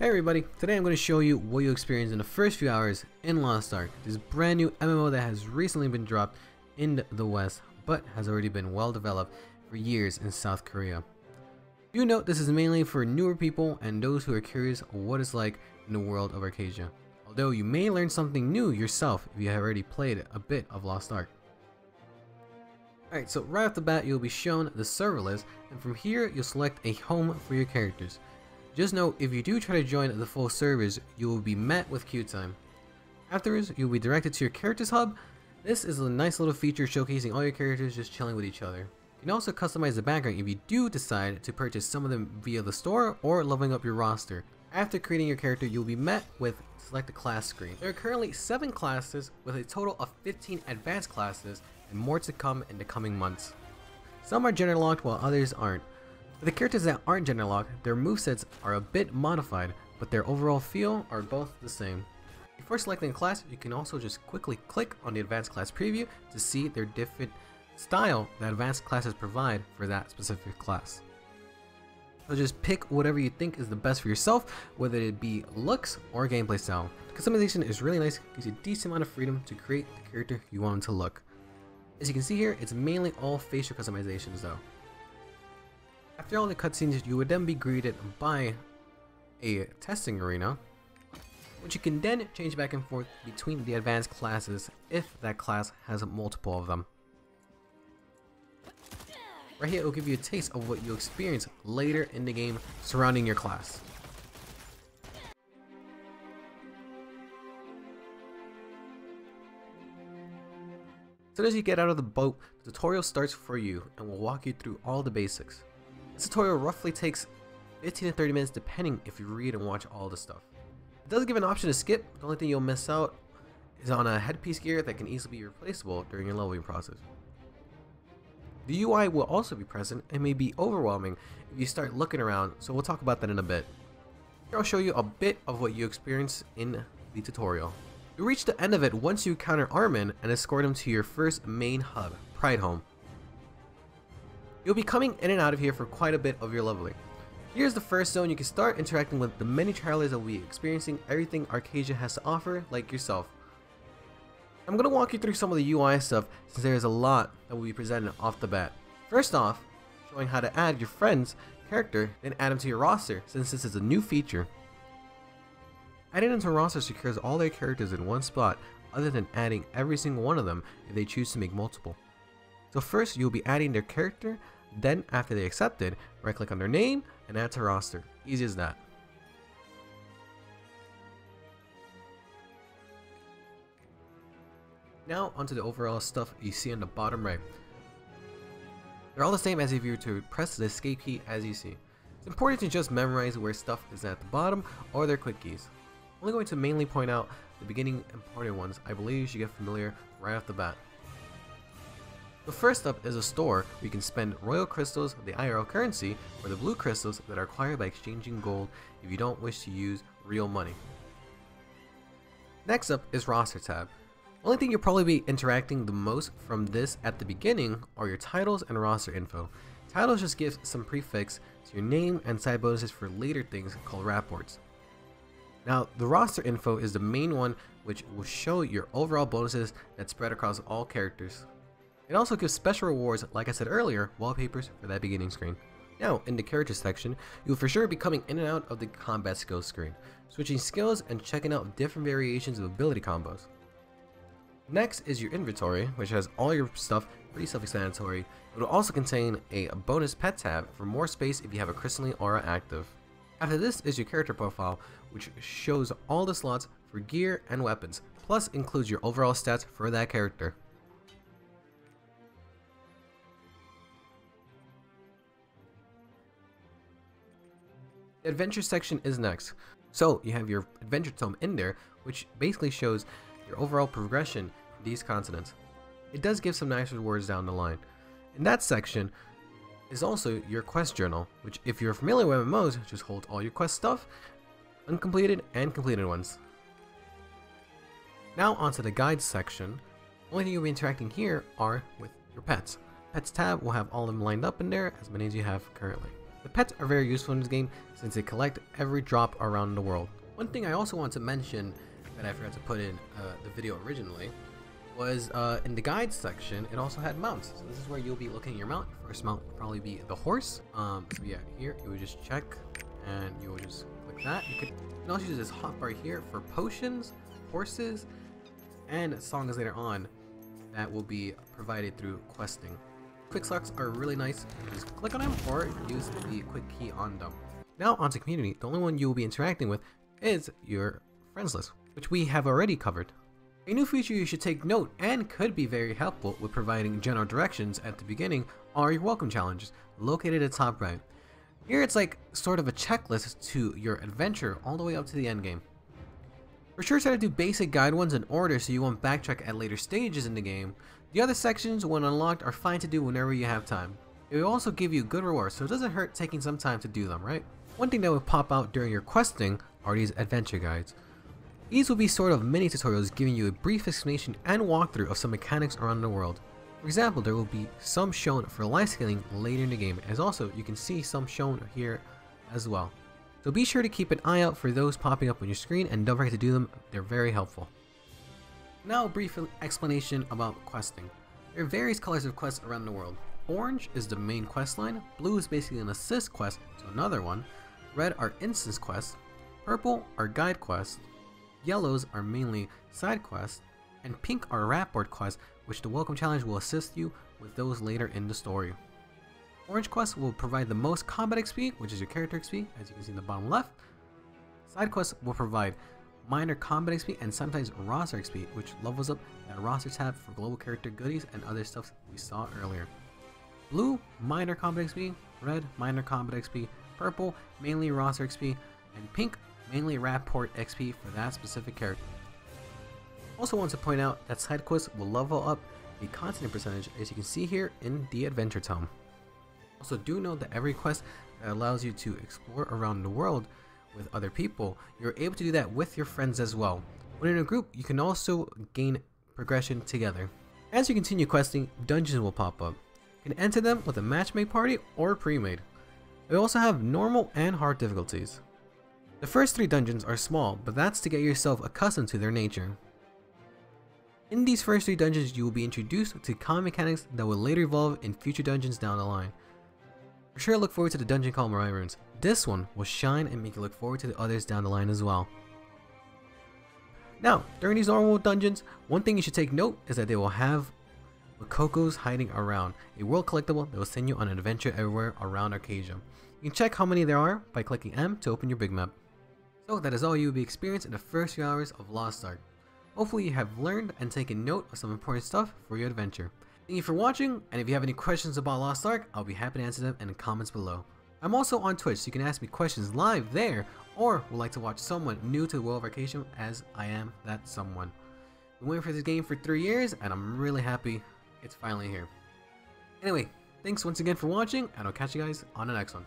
Hey everybody, today I'm going to show you what you experience in the first few hours in Lost Ark, this brand new MMO that has recently been dropped in the West, but has already been well developed for years in South Korea. Do note this is mainly for newer people and those who are curious what it's like in the world of Arcadia, although you may learn something new yourself if you have already played a bit of Lost Ark. Alright, so right off the bat you'll be shown the server list, and from here you'll select a home for your characters. Just note, if you do try to join the full servers, you will be met with queue time. Afterwards, you'll be directed to your characters hub. This is a nice little feature showcasing all your characters just chilling with each other. You can also customize the background if you do decide to purchase some of them via the store or leveling up your roster. After creating your character, you'll be met with select a class screen. There are currently 7 classes with a total of 15 advanced classes and more to come in the coming months. Some are gender locked while others aren't. For the characters that aren't gender locked, their movesets are a bit modified, but their overall feel are both the same. Before selecting a class, you can also just quickly click on the advanced class preview to see their different style that advanced classes provide for that specific class. So just pick whatever you think is the best for yourself, whether it be looks or gameplay style. The customization is really nice, gives you a decent amount of freedom to create the character you want them to look. As you can see here, it's mainly all facial customizations though. After all the cutscenes, you would then be greeted by a testing arena, which you can then change back and forth between the advanced classes if that class has multiple of them. Right here, it will give you a taste of what you'll experience later in the game surrounding your class. As soon as you get out of the boat, the tutorial starts for you and will walk you through all the basics. This tutorial roughly takes 15 to 30 minutes depending if you read and watch all the stuff. It does give an option to skip. The only thing you'll miss out is on a headpiece gear that can easily be replaceable during your leveling process. The UI will also be present and may be overwhelming if you start looking around, so we'll talk about that in a bit. Here I'll show you a bit of what you experience in the tutorial. You'll reach the end of it once you encounter Armin and escort him to your first main hub, Prideholme. You'll be coming in and out of here for quite a bit of your leveling. Here's the first zone. You can start interacting with the many travelers that will be experiencing everything Arcadia has to offer, like yourself. I'm going to walk you through some of the UI stuff since there is a lot that will be presented off the bat. First off, showing how to add your friend's character, then add them to your roster since this is a new feature. Adding them to a roster secures all their characters in one spot other than adding every single one of them if they choose to make multiple. So first you'll be adding their character, then after they accept it, right click on their name and add to roster. Easy as that. Now onto the overall stuff you see on the bottom right. They're all the same as if you were to press the escape key as you see. It's important to just memorize where stuff is at the bottom or their quick keys. I'm only going to mainly point out the beginning important ones I believe you should get familiar right off the bat. The first up is a store where you can spend royal crystals, the IRL currency, or the blue crystals that are acquired by exchanging gold if you don't wish to use real money. Next up is roster tab. The only thing you'll probably be interacting the most from this at the beginning are your titles and roster info. Titles just give some prefix to your name and side bonuses for later things called rapports. Now the roster info is the main one, which will show your overall bonuses that spread across all characters. It also gives special rewards, like I said earlier, wallpapers for that beginning screen. Now, in the character section, you'll for sure be coming in and out of the combat skills screen, switching skills and checking out different variations of ability combos. Next is your inventory, which has all your stuff, pretty self-explanatory. It will also contain a bonus pet tab for more space if you have a crystalline aura active. After this is your character profile, which shows all the slots for gear and weapons, plus includes your overall stats for that character. The adventure section is next. So you have your adventure tome in there, which basically shows your overall progression for these continents. It does give some nice rewards down the line. In that section is also your quest journal, which if you're familiar with MMOs, just holds all your quest stuff, uncompleted and completed ones. Now onto the guides section. The only thing you'll be interacting here are with your pets. Pets tab will have all of them lined up in there, as many as you have currently. The pets are very useful in this game since they collect every drop around the world. One thing I also want to mention that I forgot to put in the video originally was in the guide section, it also had mounts. So this is where you'll be looking at your mount. Your first mount will probably be the horse. So yeah, here you would just check and you will just click that. You can also use this hotbar here for potions, horses, and songs later on that will be provided through questing. Quick selects are really nice. You just click on them or use the quick key on them. Now onto community. The only one you will be interacting with is your friends list, which we have already covered. A new feature you should take note and could be very helpful with providing general directions at the beginning are your welcome challenges, located at the top right. Here it's like sort of a checklist to your adventure all the way up to the end game. For sure try to do basic guide ones in order so you won't backtrack at later stages in the game. The other sections when unlocked are fine to do whenever you have time. It will also give you good rewards, so it doesn't hurt taking some time to do them, right? One thing that will pop out during your questing are these adventure guides. These will be sort of mini tutorials giving you a brief explanation and walkthrough of some mechanics around the world. For example, there will be some shown for life scaling later in the game, as also you can see some shown here as well. So be sure to keep an eye out for those popping up on your screen and don't forget to do them, they're very helpful. Now a brief explanation about questing. There are various colors of quests around the world. Orange is the main quest line, blue is basically an assist quest to another one, red are instance quests, purple are guide quests, yellows are mainly side quests, and pink are rapport quests, which the welcome challenge will assist you with those later in the story. Orange quests will provide the most combat XP, which is your character XP, as you can see in the bottom left. Side quests will provide minor combat XP and sometimes roster XP, which levels up that roster tab for global character goodies and other stuff we saw earlier. Blue, minor combat XP, red, minor combat XP, purple, mainly roster XP, and pink, mainly rapport XP for that specific character. Also want to point out that side quests will level up the continent percentage, as you can see here in the adventure tome. Also do note that every quest that allows you to explore around the world with other people, you're able to do that with your friends as well. When in a group, you can also gain progression together. As you continue questing, dungeons will pop up. You can enter them with a matchmade party or pre-made. They also have normal and hard difficulties. The first 3 dungeons are small, but that's to get yourself accustomed to their nature. In these first 3 dungeons, you will be introduced to common mechanics that will later evolve in future dungeons down the line. For sure look forward to the dungeon called Mariah Ruins. This one will shine and make you look forward to the others down the line as well. Now, during these normal dungeons, one thing you should take note is that they will have Makokos hiding around, a world collectible that will send you on an adventure everywhere around Arcadia. You can check how many there are by clicking M to open your big map. So that is all you will be experiencing in the first few hours of Lost Ark. Hopefully you have learned and taken note of some important stuff for your adventure. Thank you for watching, and if you have any questions about Lost Ark, I'll be happy to answer them in the comments below. I'm also on Twitch, so you can ask me questions live there, or would like to watch someone new to the world of Arcadia, as I am that someone. Been waiting for this game for 3 years, and I'm really happy it's finally here. Anyway, thanks once again for watching, and I'll catch you guys on the next one.